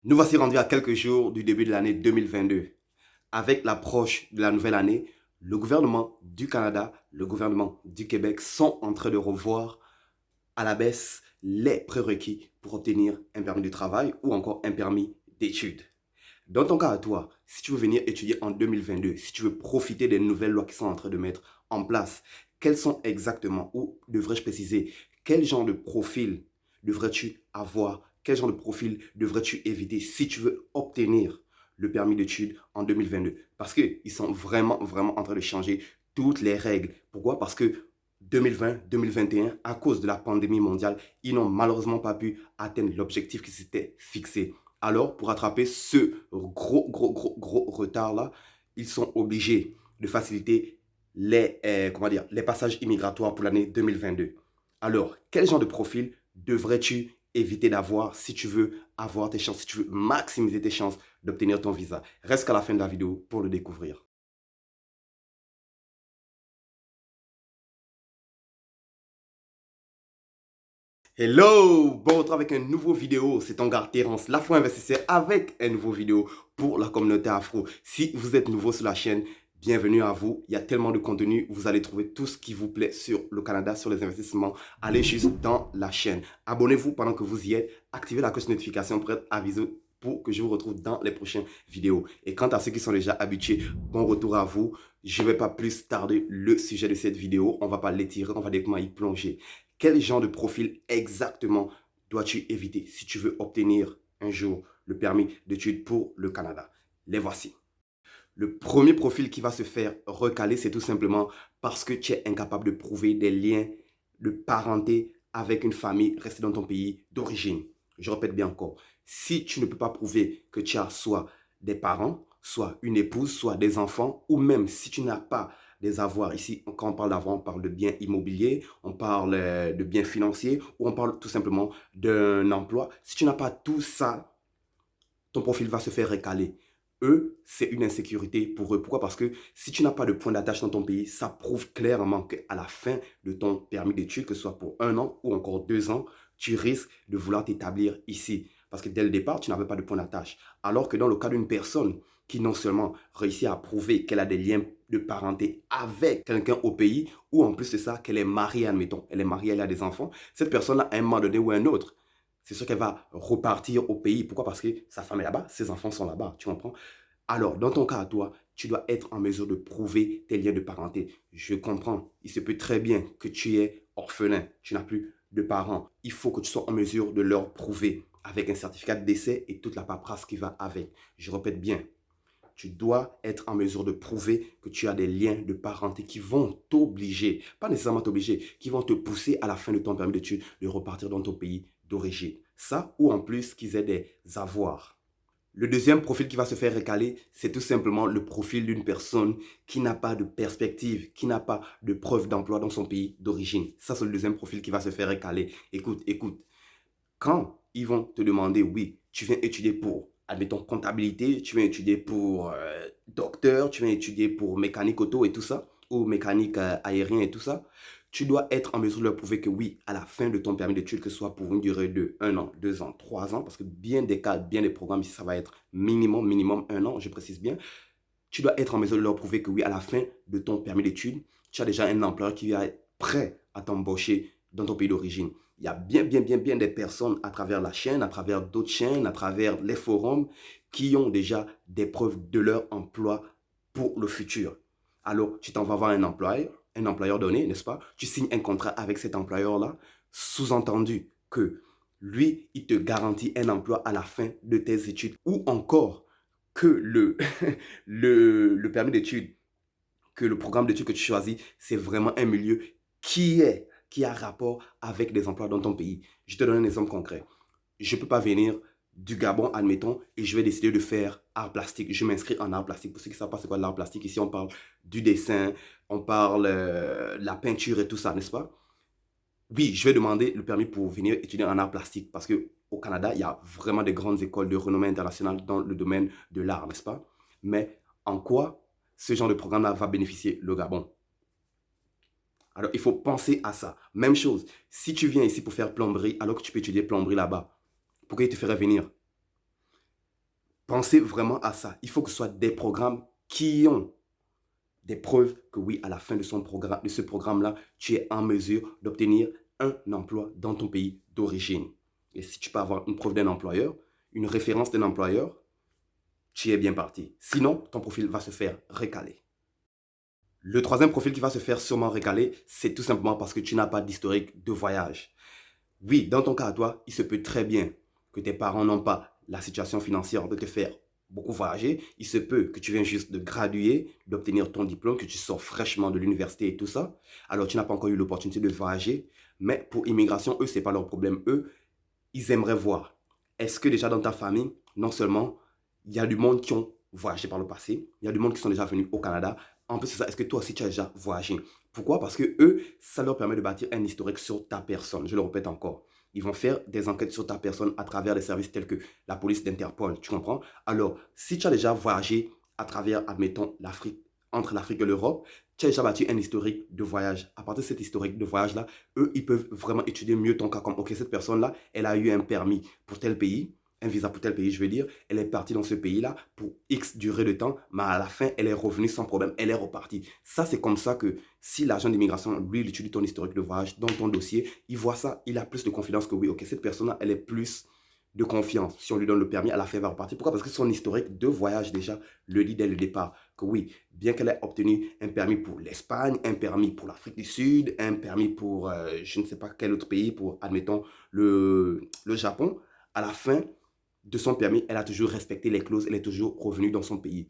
Nous voici rendus à quelques jours du début de l'année 2022. Avec l'approche de la nouvelle année, le gouvernement du Canada, le gouvernement du Québec sont en train de revoir à la baisse les prérequis pour obtenir un permis de travail ou encore un permis d'études. Dans ton cas à toi, si tu veux venir étudier en 2022, si tu veux profiter des nouvelles lois qui sont en train de mettre en place, quels sont exactement, ou devrais-je préciser, quel genre de profil devrais-tu avoir, quel genre de profil devrais-tu éviter si tu veux obtenir le permis d'études en 2022? Parce qu'ils sont vraiment en train de changer toutes les règles. Pourquoi? Parce que 2020, 2021, à cause de la pandémie mondiale, ils n'ont malheureusement pas pu atteindre l'objectif qui s'était fixé. Alors, pour rattraper ce gros retard-là, ils sont obligés de faciliter les passages immigratoires pour l'année 2022. Alors, quel genre de profil devrais-tu éviter d'avoir si tu veux avoir tes chances, si tu veux maximiser tes chances d'obtenir ton visa? Reste qu'à la fin de la vidéo pour le découvrir. Hello! Bon retour avec un nouveau vidéo. C'est ton gars Terence, l'Afro Investisseur, avec un nouveau vidéo pour la communauté afro. Si vous êtes nouveau sur la chaîne, bienvenue à vous. Il y a tellement de contenu. Vous allez trouver tout ce qui vous plaît sur le Canada, sur les investissements. Allez juste dans la chaîne. Abonnez-vous pendant que vous y êtes. Activez la cloche de notification pour être avisé pour que je vous retrouve dans les prochaines vidéos. Et quant à ceux qui sont déjà habitués, bon retour à vous. Je ne vais pas plus tarder le sujet de cette vidéo. On ne va pas l'étirer, on va directement y plonger. Quel genre de profil exactement dois-tu éviter si tu veux obtenir un jour le permis d'études pour le Canada? Les voici. Le premier profil qui va se faire recaler, c'est tout simplement parce que tu es incapable de prouver des liens de parenté avec une famille restée dans ton pays d'origine. Je répète bien encore, si tu ne peux pas prouver que tu as soit des parents, soit une épouse, soit des enfants, ou même si tu n'as pas des avoirs, ici quand on parle d'avoir, on parle de biens immobiliers, on parle de biens financiers, ou on parle tout simplement d'un emploi. Si tu n'as pas tout ça, ton profil va se faire recaler. Eux, c'est une insécurité pour eux. Pourquoi? Parce que si tu n'as pas de point d'attache dans ton pays, ça prouve clairement qu'à la fin de ton permis d'études, que ce soit pour 1 an ou encore 2 ans, tu risques de vouloir t'établir ici. Parce que dès le départ, tu n'avais pas de point d'attache. Alors que dans le cas d'une personne qui non seulement réussit à prouver qu'elle a des liens de parenté avec quelqu'un au pays, ou en plus de ça, qu'elle est mariée, admettons, elle est mariée, elle a des enfants, cette personne-là, à un moment donné ou à un autre, c'est sûr qu'elle va repartir au pays. Pourquoi? Parce que sa femme est là-bas, ses enfants sont là-bas, tu comprends? Alors, dans ton cas à toi, tu dois être en mesure de prouver tes liens de parenté. Je comprends, il se peut très bien que tu es orphelin, tu n'as plus de parents. Il faut que tu sois en mesure de leur prouver avec un certificat de décès et toute la paperasse qui va avec. Je répète bien, tu dois être en mesure de prouver que tu as des liens de parenté qui vont t'obliger, pas nécessairement t'obliger, qui vont te pousser à la fin de ton permis d'études de repartir dans ton pays d'origine. Ça, ou en plus qu'ils aient des avoirs. Le deuxième profil qui va se faire recaler, c'est tout simplement le profil d'une personne qui n'a pas de perspective, qui n'a pas de preuve d'emploi dans son pays d'origine. Ça, c'est le deuxième profil qui va se faire recaler. Écoute, quand ils vont te demander, oui, tu viens étudier pour, admettons, comptabilité, tu viens étudier pour docteur, tu viens étudier pour mécanique auto et tout ça, ou mécanique aérien et tout ça, tu dois être en mesure de leur prouver que oui, à la fin de ton permis d'études, que ce soit pour une durée de 1 an, 2 ans, 3 ans, parce que bien des cas, bien des programmes ici, ça va être minimum 1 an, je précise bien, tu dois être en mesure de leur prouver que oui, à la fin de ton permis d'études, tu as déjà un employeur qui va être prêt à t'embaucher dans ton pays d'origine. Il y a bien des personnes à travers la chaîne, à travers d'autres chaînes, à travers les forums, qui ont déjà des preuves de leur emploi pour le futur. Alors, tu t'en vas voir un employeur donné, n'est-ce pas? Tu signes un contrat avec cet employeur-là, sous-entendu que lui, il te garantit un emploi à la fin de tes études. Ou encore, que le permis d'études, que le programme d'études que tu choisis, c'est vraiment un milieu qui a rapport avec des emplois dans ton pays. Je te donne un exemple concret. Je ne peux pas venir du Gabon, admettons, et je vais décider de faire art plastique. Je m'inscris en art plastique. Pour ceux qui ne savent pas c'est quoi l'art plastique, ici on parle du dessin, on parle de la peinture et tout ça, n'est-ce pas? Oui, je vais demander le permis pour venir étudier en art plastique parce qu'au Canada, il y a vraiment des grandes écoles de renommée internationale dans le domaine de l'art, n'est-ce pas? Mais en quoi ce genre de programme-là va bénéficier le Gabon? Alors, il faut penser à ça. Même chose, si tu viens ici pour faire plomberie alors que tu peux étudier plomberie là-bas, pourquoi ils te feraient venir? Pensez vraiment à ça. Il faut que ce soit des programmes qui ont des preuves que oui, à la fin de ce programme-là, tu es en mesure d'obtenir un emploi dans ton pays d'origine. Et si tu peux avoir une preuve d'un employeur, une référence d'un employeur, tu es bien parti. Sinon, ton profil va se faire recaler. Le troisième profil qui va se faire sûrement recaler, c'est tout simplement parce que tu n'as pas d'historique de voyage. Oui, dans ton cas à toi, il se peut très bien que tes parents n'ont pas la situation financière de te faire beaucoup voyager. Il se peut que tu viennes juste de graduer, d'obtenir ton diplôme, que tu sors fraîchement de l'université et tout ça. Alors, tu n'as pas encore eu l'opportunité de voyager. Mais pour immigration, eux, ce n'est pas leur problème. Eux, ils aimeraient voir. Est-ce que déjà dans ta famille, non seulement il y a du monde qui ont voyagé par le passé, il y a du monde qui sont déjà venus au Canada. En plus de ça, est-ce que toi aussi tu as déjà voyagé? Pourquoi? Parce que eux, ça leur permet de bâtir un historique sur ta personne. Je le répète encore. Ils vont faire des enquêtes sur ta personne à travers des services tels que la police d'Interpol. Tu comprends? Alors, si tu as déjà voyagé à travers, admettons, l'Afrique, entre l'Afrique et l'Europe, tu as déjà bâti un historique de voyage. À partir de cet historique de voyage-là, eux, ils peuvent vraiment étudier mieux ton cas. Comme, ok, cette personne-là, elle a eu un permis pour tel pays, un visa pour tel pays, je veux dire. Elle est partie dans ce pays-là pour X durée de temps, mais à la fin, elle est revenue sans problème. Elle est repartie. Ça, c'est comme ça que si l'agent d'immigration, lui, il étudie ton historique de voyage dans ton dossier, il voit ça, il a plus de confiance que oui, ok, cette personne-là, elle est plus de confiance. Si on lui donne le permis, à la fin, elle va repartir. Pourquoi? Parce que son historique de voyage, déjà, le dit dès le départ que oui, bien qu'elle ait obtenu un permis pour l'Espagne, un permis pour l'Afrique du Sud, un permis pour je ne sais pas quel autre pays, pour, admettons, le Japon, à la fin de son permis, elle a toujours respecté les clauses, elle est toujours revenue dans son pays.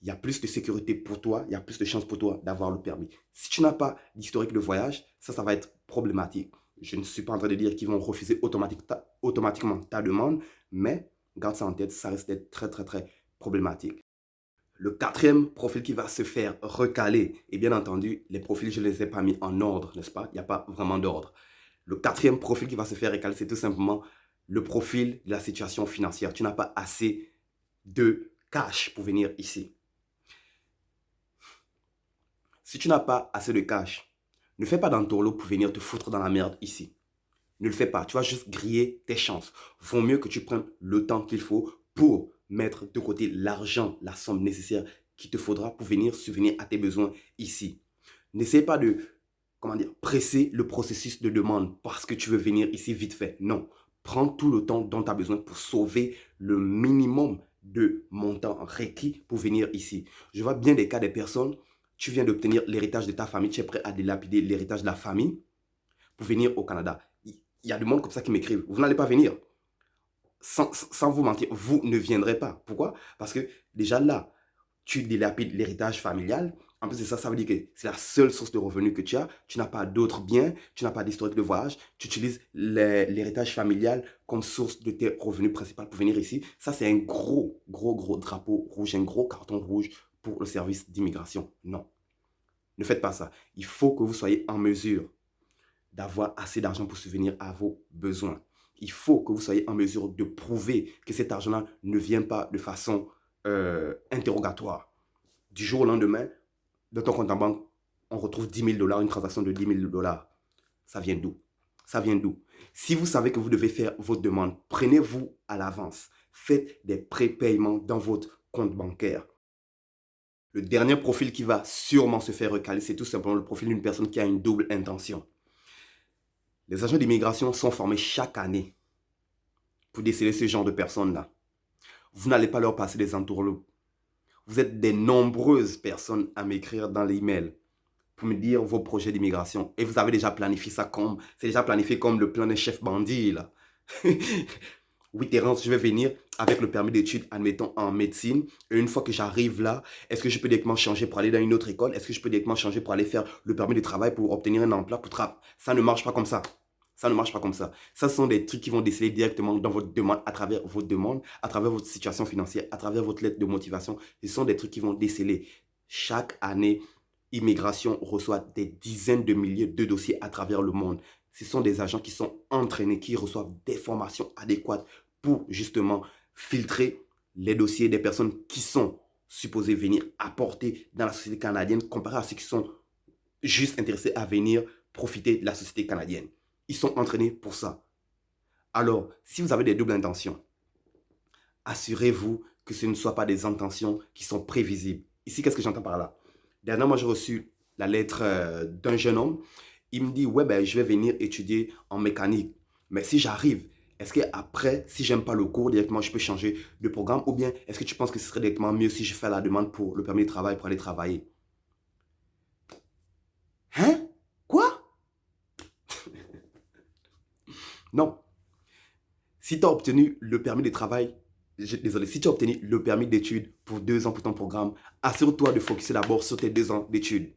Il y a plus de sécurité pour toi, il y a plus de chances pour toi d'avoir le permis. Si tu n'as pas d'historique de voyage, ça va être problématique. Je ne suis pas en train de dire qu'ils vont refuser automatiquement ta demande, mais garde ça en tête, ça reste d'être très, très, très problématique. Le quatrième profil qui va se faire recaler, et bien entendu, les profils, je ne les ai pas mis en ordre, n'est-ce pas? Il n'y a pas vraiment d'ordre. Le quatrième profil qui va se faire recaler, c'est tout simplement le profil de la situation financière. Tu n'as pas assez de cash pour venir ici. Si tu n'as pas assez de cash, ne fais pas d'entourloupe pour venir te foutre dans la merde ici. Ne le fais pas, tu vas juste griller tes chances. Vaut mieux que tu prennes le temps qu'il faut pour mettre de côté l'argent, la somme nécessaire qu'il te faudra pour venir subvenir à tes besoins ici. N'essaie pas de, comment dire, presser le processus de demande parce que tu veux venir ici vite fait. Non, prends tout le temps dont tu as besoin pour sauver le minimum de montant requis pour venir ici. Je vois bien des cas des personnes, tu viens d'obtenir l'héritage de ta famille, tu es prêt à dilapider l'héritage de la famille pour venir au Canada. Il y a du monde comme ça qui m'écrivent. Vous n'allez pas venir. Sans vous mentir, vous ne viendrez pas. Pourquoi? Parce que déjà là, tu dilapides l'héritage familial. En plus de ça, ça veut dire que c'est la seule source de revenus que tu as. Tu n'as pas d'autres biens, tu n'as pas d'historique de voyage. Tu utilises l'héritage familial comme source de tes revenus principaux pour venir ici. Ça, c'est un gros, gros, gros drapeau rouge, un gros carton rouge pour le service d'immigration. Non, ne faites pas ça. Il faut que vous soyez en mesure d'avoir assez d'argent pour subvenir à vos besoins. Il faut que vous soyez en mesure de prouver que cet argent-là ne vient pas de façon interrogatoire. Du jour au lendemain, dans ton compte en banque, on retrouve 10 000 $, une transaction de 10 000 $. Ça vient d'où? Ça vient d'où? Si vous savez que vous devez faire votre demande, prenez-vous à l'avance. Faites des prépaiements dans votre compte bancaire. Le dernier profil qui va sûrement se faire recaler, c'est tout simplement le profil d'une personne qui a une double intention. Les agents d'immigration sont formés chaque année pour déceler ce genre de personnes-là. Vous n'allez pas leur passer des entourloupes. Vous êtes des nombreuses personnes à m'écrire dans l'email pour me dire vos projets d'immigration. Et vous avez déjà planifié ça comme, c'est déjà planifié comme le plan d'un chef bandit, là. Oui, Terence, je vais venir avec le permis d'études, admettons, en médecine. Et une fois que j'arrive là, est-ce que je peux directement changer pour aller dans une autre école? Est-ce que je peux directement changer pour aller faire le permis de travail pour obtenir un emploi? Ça ne marche pas comme ça. Ça ne marche pas comme ça. Ça sont des trucs qui vont déceler directement dans votre demande, à travers votre demande, à travers votre situation financière, à travers votre lettre de motivation. Ce sont des trucs qui vont déceler. Chaque année, Immigration reçoit des dizaines de milliers de dossiers à travers le monde. Ce sont des agents qui sont entraînés, qui reçoivent des formations adéquates pour justement filtrer les dossiers des personnes qui sont supposées venir apporter dans la société canadienne comparé à ceux qui sont juste intéressés à venir profiter de la société canadienne. Ils sont entraînés pour ça. Alors, si vous avez des doubles intentions, assurez-vous que ce ne soit pas des intentions qui sont prévisibles. Ici, qu'est-ce que j'entends par là? Dernièrement, j'ai reçu la lettre d'un jeune homme. Il me dit, ouais, ben, je vais venir étudier en mécanique. Mais si j'arrive, est-ce qu'après, si j'aime pas le cours, directement, je peux changer de programme? Ou bien, est-ce que tu penses que ce serait directement mieux si je fais la demande pour le permis de travail pour aller travailler? Hein? Quoi? Non. Si tu as obtenu le permis de travail, désolé, si tu as obtenu le permis d'études pour 2 ans pour ton programme, assure-toi de focuser d'abord sur tes 2 ans d'études.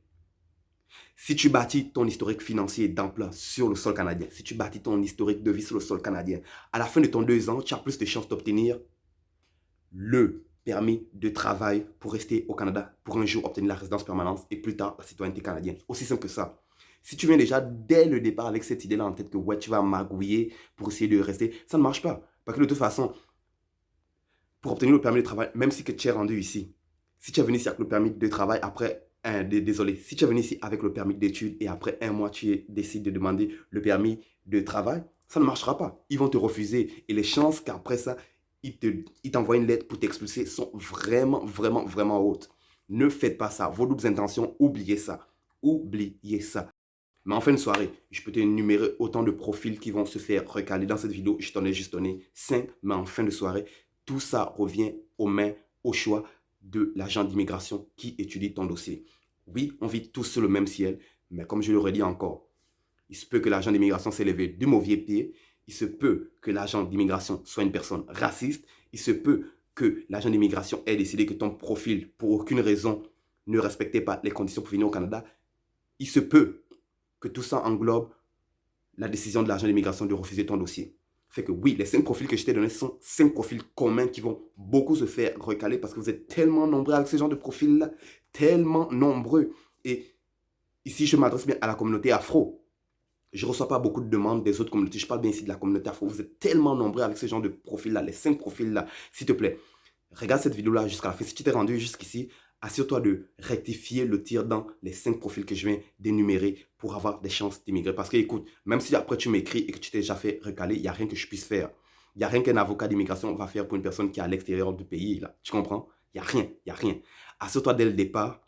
Si tu bâtis ton historique financier d'emploi sur le sol canadien, si tu bâtis ton historique de vie sur le sol canadien, à la fin de ton 2 ans, tu as plus de chances d'obtenir le permis de travail pour rester au Canada, pour un jour obtenir la résidence permanente et plus tard la citoyenneté canadienne. Aussi simple que ça. Si tu viens déjà dès le départ avec cette idée-là en tête que ouais, tu vas magouiller pour essayer de rester, ça ne marche pas. Parce que de toute façon, pour obtenir le permis de travail, même si que tu es rendu ici, si tu es venu ici avec le permis de travail après, désolé, si tu es venu ici avec le permis d'études et après 1 mois, tu décides de demander le permis de travail, ça ne marchera pas. Ils vont te refuser et les chances qu'après ça, ils t'envoient une lettre pour t'expulser sont vraiment, vraiment, vraiment hautes. Ne faites pas ça. Vos doubles intentions, oubliez ça. Oubliez ça. Mais en fin de soirée, je peux t'énumérer autant de profils qui vont se faire recaler. Dans cette vidéo, je t'en ai juste donné 5, mais en fin de soirée, tout ça revient aux mains, au choix de l'agent d'immigration qui étudie ton dossier. Oui, on vit tous sur le même ciel, mais comme je le redis encore, il se peut que l'agent d'immigration s'est levé du mauvais pied, il se peut que l'agent d'immigration soit une personne raciste, il se peut que l'agent d'immigration ait décidé que ton profil, pour aucune raison, ne respectait pas les conditions pour venir au Canada. Il se peut que tout ça englobe la décision de l'agent d'immigration de refuser ton dossier. Fait que oui, les 5 profils que je t'ai donnés sont 5 profils communs qui vont beaucoup se faire recaler parce que vous êtes tellement nombreux avec ce genre de profils-là, tellement nombreux. Et ici, je m'adresse bien à la communauté afro. Je ne reçois pas beaucoup de demandes des autres communautés. Je parle bien ici de la communauté afro. Vous êtes tellement nombreux avec ce genre de profils-là, les 5 profils-là. S'il te plaît, regarde cette vidéo-là jusqu'à la fin. Si tu t'es rendu jusqu'ici, assure-toi de rectifier le tir dans les 5 profils que je viens d'énumérer pour avoir des chances d'immigrer. Parce que écoute, même si après tu m'écris et que tu t'es déjà fait recaler, il n'y a rien que je puisse faire. Il n'y a rien qu'un avocat d'immigration va faire pour une personne qui est à l'extérieur du pays. Là. Tu comprends? Il n'y a rien, il n'y a rien. Assure-toi dès le départ,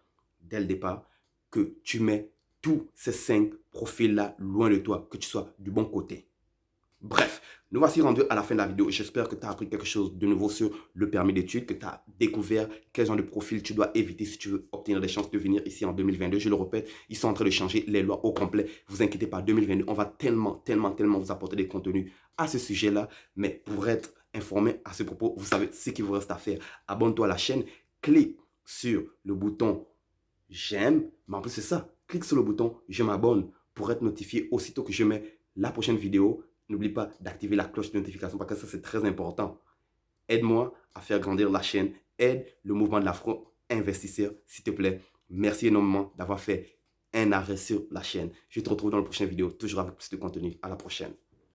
que tu mets tous ces 5 profils-là loin de toi, que tu sois du bon côté. Bref, nous voici rendus à la fin de la vidéo. J'espère que tu as appris quelque chose de nouveau sur le permis d'études, que tu as découvert quel genre de profil tu dois éviter si tu veux obtenir des chances de venir ici en 2022. Je le répète, ils sont en train de changer les lois au complet. Vous inquiétez pas, 2022, on va tellement vous apporter des contenus à ce sujet-là. Mais pour être informé à ce propos, vous savez ce qu'il vous reste à faire. Abonne-toi à la chaîne, clique sur le bouton j'aime, mais en plus c'est ça, clique sur le bouton je m'abonne pour être notifié aussitôt que je mets la prochaine vidéo. N'oublie pas d'activer la cloche de notification parce que ça c'est très important. Aide-moi à faire grandir la chaîne, aide le mouvement de l'Afro-Investisseur s'il te plaît. Merci énormément d'avoir fait un arrêt sur la chaîne. Je te retrouve dans la prochaine vidéo, toujours avec plus de contenu. À la prochaine.